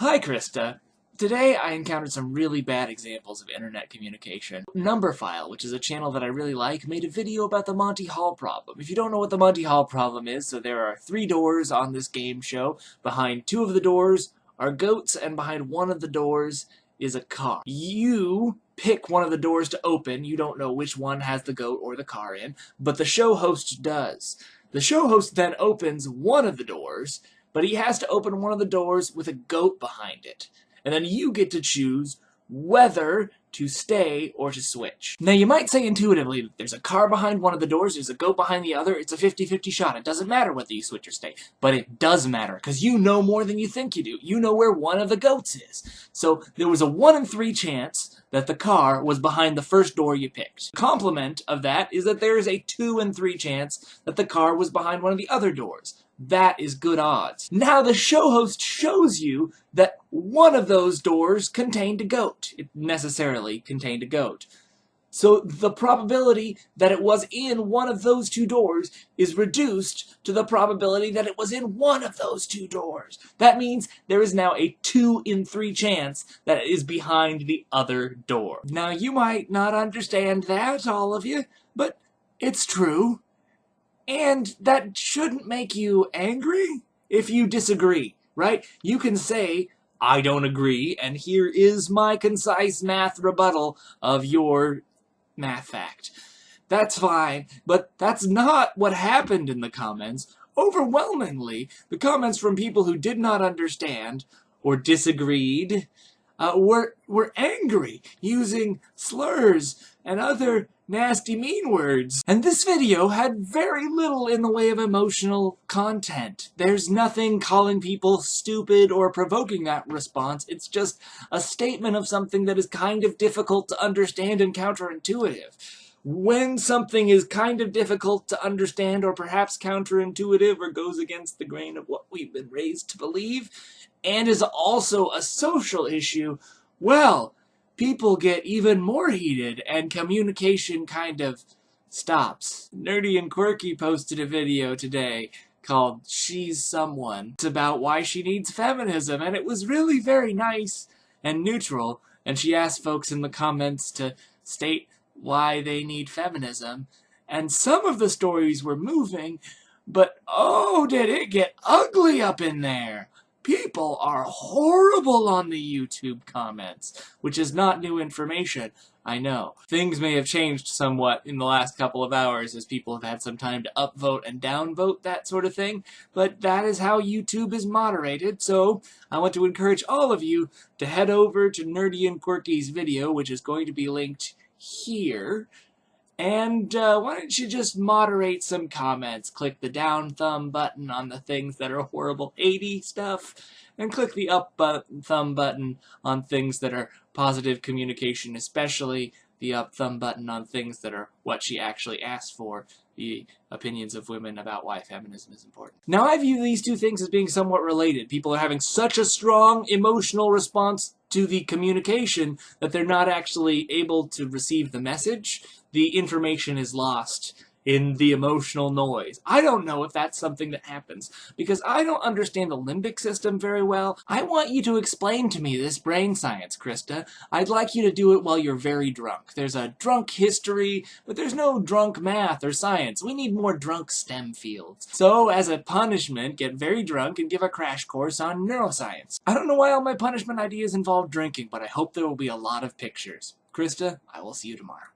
Hi, Krista. Today I encountered some really bad examples of internet communication. Numberphile, which is a channel that I really like, made a video about the Monty Hall problem. If you don't know what the Monty Hall problem is, so there are 3 doors on this game show. Behind 2 of the doors are goats, and behind 1 of the doors is a car. You pick one of the doors to open. You don't know which one has the goat or the car in, but the show host does. The show host then opens one of the doors, but he has to open one of the doors with a goat behind it. And then you get to choose whether to stay or to switch. Now you might say intuitively that there's a car behind one of the doors, there's a goat behind the other, it's a 50-50 shot. It doesn't matter whether you switch or stay. But it does matter, because you know more than you think you do. You know where one of the goats is. So there was a 1 in 3 chance that the car was behind the first door you picked. Complement of that is that there is a 2 in 3 chance that the car was behind one of the other doors. That is good odds. Now the show host shows you that one of those doors contained a goat. It necessarily contained a goat. So the probability that it was in one of those 2 doors is reduced to the probability that it was in one of those 2 doors. That means there is now a 2 in 3 chance that it is behind the other door. Now you might not understand that, all of you, but it's true. And that shouldn't make you angry if you disagree, right? You can say, I don't agree, and here is my concise math rebuttal of your math fact. That's fine, but that's not what happened in the comments. Overwhelmingly, the comments from people who did not understand or disagreed were angry, using slurs and other nasty mean words. And this video had very little in the way of emotional content. There's nothing calling people stupid or provoking that response. It's just a statement of something that is kind of difficult to understand and counterintuitive. When something is kind of difficult to understand or perhaps counterintuitive or goes against the grain of what we've been raised to believe, and is also a social issue, well, people get even more heated and communication kind of stops. Nerdy and Quirky posted a video today called She's Someone. It's about why she needs feminism, and it was really very nice and neutral, and she asked folks in the comments to state why they need feminism, and some of the stories were moving, but oh, did it get ugly up in there. People are horrible on the YouTube comments, which is not new information, I know. Things may have changed somewhat in the last couple of hours as people have had some time to upvote and downvote, that sort of thing, but that is how YouTube is moderated, so I want to encourage all of you to head over to Nerdy and Quirky's video, which is going to be linked here, and why don't you just moderate some comments? Click the down thumb button on the things that are horrible 80 stuff, and click the up thumb button on things that are positive communication, especially the up thumb button on things that are what she actually asked for, the opinions of women about why feminism is important. Now I view these 2 things as being somewhat related. People are having such a strong emotional response to the communication that they're not actually able to receive the message. The information is lost in the emotional noise. I don't know if that's something that happens, because I don't understand the limbic system very well. I want you to explain to me this brain science, Krista. I'd like you to do it while you're very drunk. There's a drunk history, but there's no drunk math or science. We need more drunk STEM fields. So, as a punishment, get very drunk and give a crash course on neuroscience. I don't know why all my punishment ideas involve drinking, but I hope there will be a lot of pictures. Krista, I will see you tomorrow.